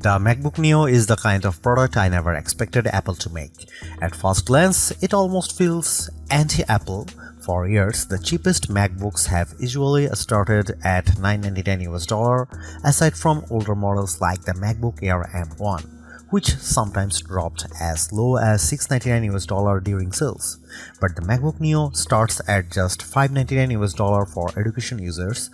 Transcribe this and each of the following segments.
The MacBook Neo is the kind of product I never expected Apple to make. At first glance, it almost feels anti-Apple. For years, the cheapest MacBooks have usually started at $999 aside from older models like the MacBook Air M1, which sometimes dropped as low as $699 during sales. But the MacBook Neo starts at just $599 for education users.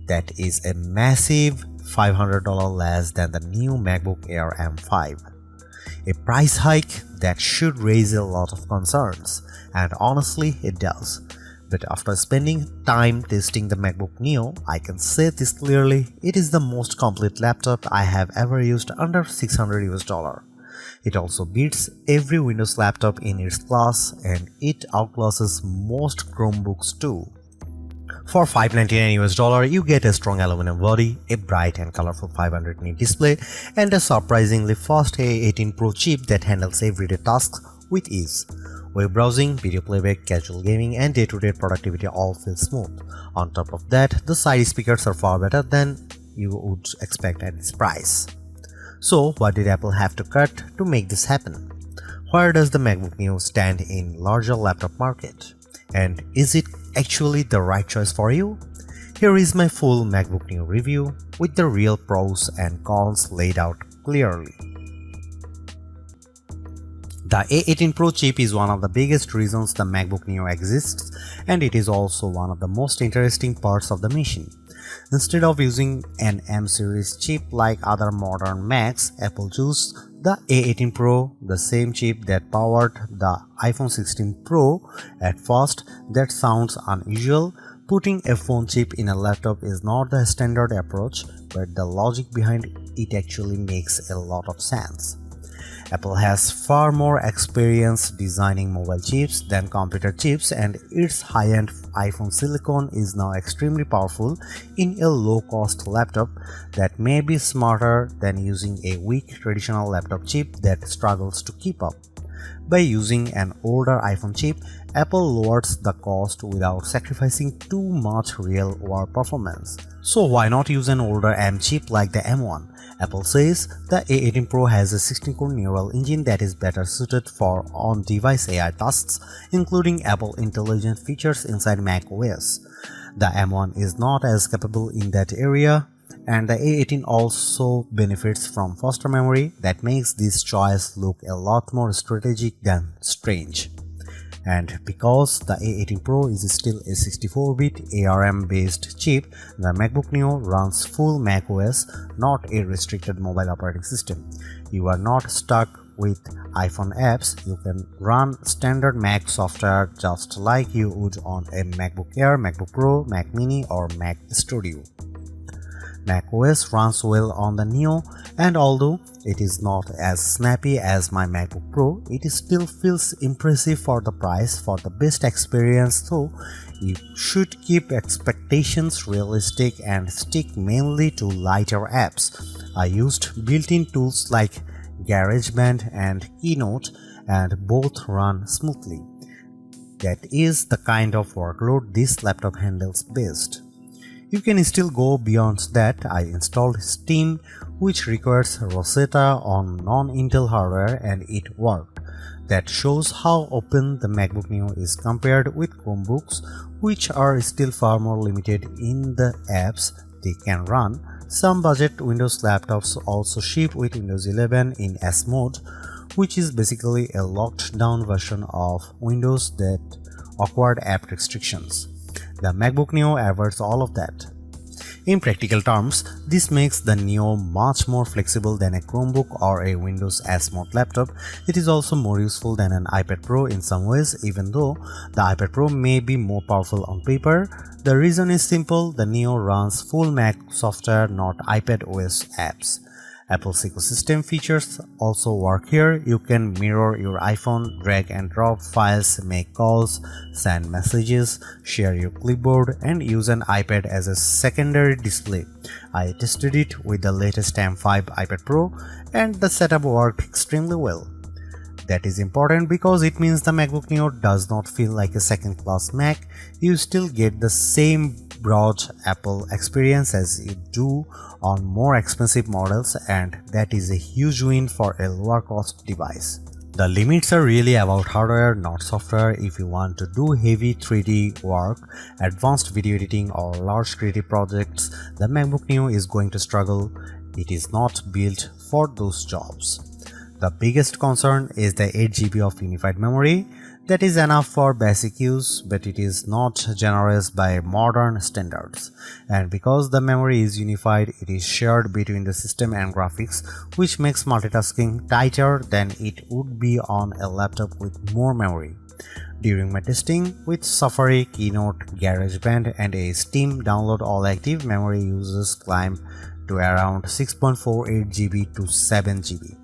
That is a massive $500 less than the new MacBook Air M5. A price hike that should raise a lot of concerns, and honestly it does. But after spending time testing the MacBook Neo, I can say this clearly, it is the most complete laptop I have ever used under $600. It also beats every Windows laptop in its class, and it outclasses most Chromebooks too. For $599 you get a strong aluminum body, a bright and colorful 500 nit display, and a surprisingly fast A18 Pro chip that handles everyday tasks with ease. Web browsing, video playback, casual gaming, and day-to-day productivity all feel smooth. On top of that, the side speakers are far better than you would expect at this price. So what did Apple have to cut to make this happen? Where does the MacBook Neo stand in larger laptop market? And is it actually the right choice for you? Here is my full MacBook Neo review with the real pros and cons laid out clearly. The A18 Pro chip is one of the biggest reasons the MacBook Neo exists, and it is also one of the most interesting parts of the machine. Instead of using an M series chip like other modern Macs, Apple chose the A18 Pro, the same chip that powered the iPhone 16 Pro. At first, that sounds unusual. Putting a phone chip in a laptop is not the standard approach, but the logic behind it actually makes a lot of sense. Apple has far more experience designing mobile chips than computer chips, and its high-end iPhone silicon is now extremely powerful in a low-cost laptop that may be smarter than using a weak traditional laptop chip that struggles to keep up. By using an older iPhone chip, Apple lowers the cost without sacrificing too much real-world performance. So why not use an older M chip like the M1? Apple says the A18 Pro has a 16-core neural engine that is better suited for on-device AI tasks, including Apple Intelligent features inside macOS. The M1 is not as capable in that area, and the A18 also benefits from faster memory that makes this choice look a lot more strategic than strange. And because the A18 Pro is still a 64-bit ARM-based chip, the MacBook Neo runs full macOS, not a restricted mobile operating system. You are not stuck with iPhone apps. You can run standard Mac software just like you would on a MacBook Air, MacBook Pro, Mac Mini, or Mac Studio. macOS runs well on the Neo, and although it is not as snappy as my MacBook Pro, it still feels impressive for the price. For the best experience though, you should keep expectations realistic and stick mainly to lighter apps. I used built-in tools like GarageBand and Keynote, and both run smoothly. That is the kind of workload this laptop handles best. You can still go beyond that. I installed Steam, which requires Rosetta on non-Intel hardware, and it worked. That shows how open the MacBook Neo is compared with Chromebooks, which are still far more limited in the apps they can run. Some budget Windows laptops also ship with Windows 11 in S mode, which is basically a locked down version of Windows that awkward app restrictions. The MacBook Neo avoids all of that. In practical terms, this makes the Neo much more flexible than a Chromebook or a Windows S mode laptop. It is also more useful than an iPad Pro in some ways, even though the iPad Pro may be more powerful on paper. The reason is simple: the Neo runs full Mac software, not iPad OS apps. Apple's ecosystem features also work here. You can mirror your iPhone, drag and drop files, make calls, send messages, share your clipboard, and use an iPad as a secondary display. I tested it with the latest M5 iPad Pro, and the setup worked extremely well. That is important because it means the MacBook Neo does not feel like a second-class Mac. You still get the same broad Apple experience as you do on more expensive models, and that is a huge win for a lower cost device. The limits are really about hardware, not software. If you want to do heavy 3D work, advanced video editing, or large creative projects, the MacBook Neo is going to struggle. It is not built for those jobs. The biggest concern is the 8GB of unified memory. That is enough for basic use, but it is not generous by modern standards. And because the memory is unified, it is shared between the system and graphics, which makes multitasking tighter than it would be on a laptop with more memory. During my testing with Safari, Keynote, GarageBand, and a Steam download, all active memory uses climb to around 6.48GB to 7GB.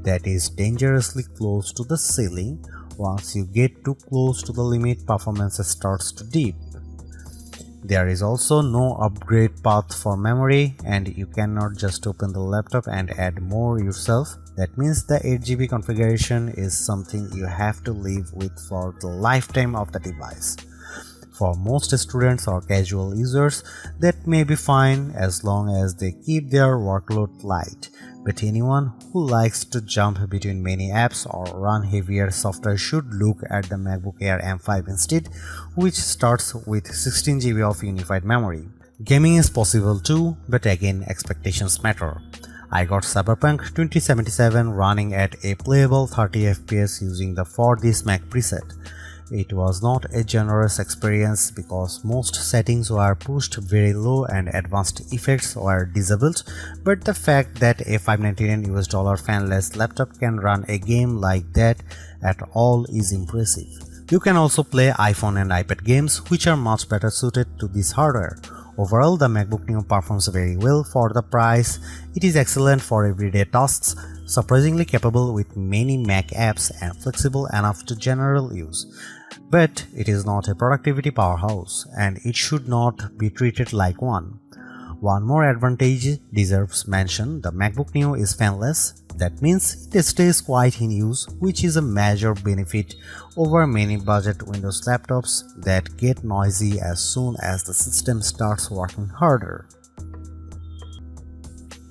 That is dangerously close to the ceiling. Once you get too close to the limit, performance starts to dip. There is also no upgrade path for memory, and you cannot just open the laptop and add more yourself. That means the 8GB configuration is something you have to live with for the lifetime of the device. For most students or casual users, that may be fine as long as they keep their workload light. But anyone who likes to jump between many apps or run heavier software should look at the MacBook Air M5 instead, which starts with 16GB of unified memory. Gaming is possible too, but again expectations matter. I got Cyberpunk 2077 running at a playable 30fps using the For This Mac preset. It was not a generous experience because most settings were pushed very low and advanced effects were disabled, but the fact that a $599 fanless laptop can run a game like that at all is impressive. You can also play iPhone and iPad games, which are much better suited to this hardware. Overall, the MacBook Neo performs very well for the price. It is excellent for everyday tasks, surprisingly capable with many Mac apps, and flexible enough to general use. But it is not a productivity powerhouse, and it should not be treated like one. One more advantage deserves mention: the MacBook Neo is fanless. That means it stays quiet in use, which is a major benefit over many budget Windows laptops that get noisy as soon as the system starts working harder.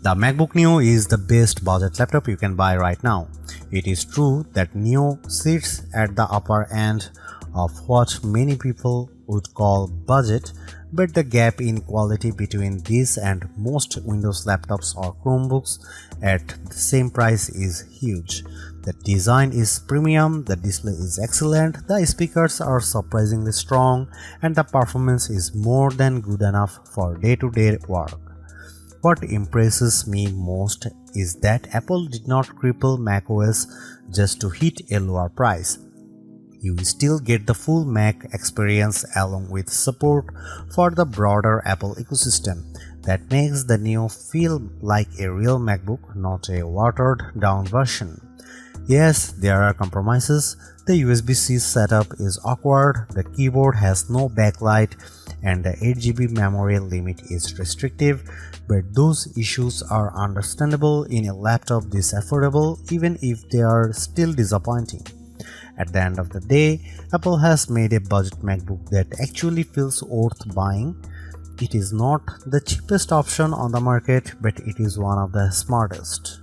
The MacBook Neo is the best budget laptop you can buy right now. It is true that Neo sits at the upper end of what many people would call budget, but the gap in quality between this and most Windows laptops or Chromebooks at the same price is huge. The design is premium, the display is excellent, the speakers are surprisingly strong, and the performance is more than good enough for day-to-day work. What impresses me most is that Apple did not cripple macOS just to hit a lower price. You still get the full Mac experience along with support for the broader Apple ecosystem. That makes the Neo feel like a real MacBook, not a watered-down version. Yes, there are compromises. The USB-C setup is awkward, the keyboard has no backlight, and the 8GB memory limit is restrictive, but those issues are understandable in a laptop this affordable, even if they are still disappointing. At the end of the day, Apple has made a budget MacBook that actually feels worth buying. It is not the cheapest option on the market, but it is one of the smartest.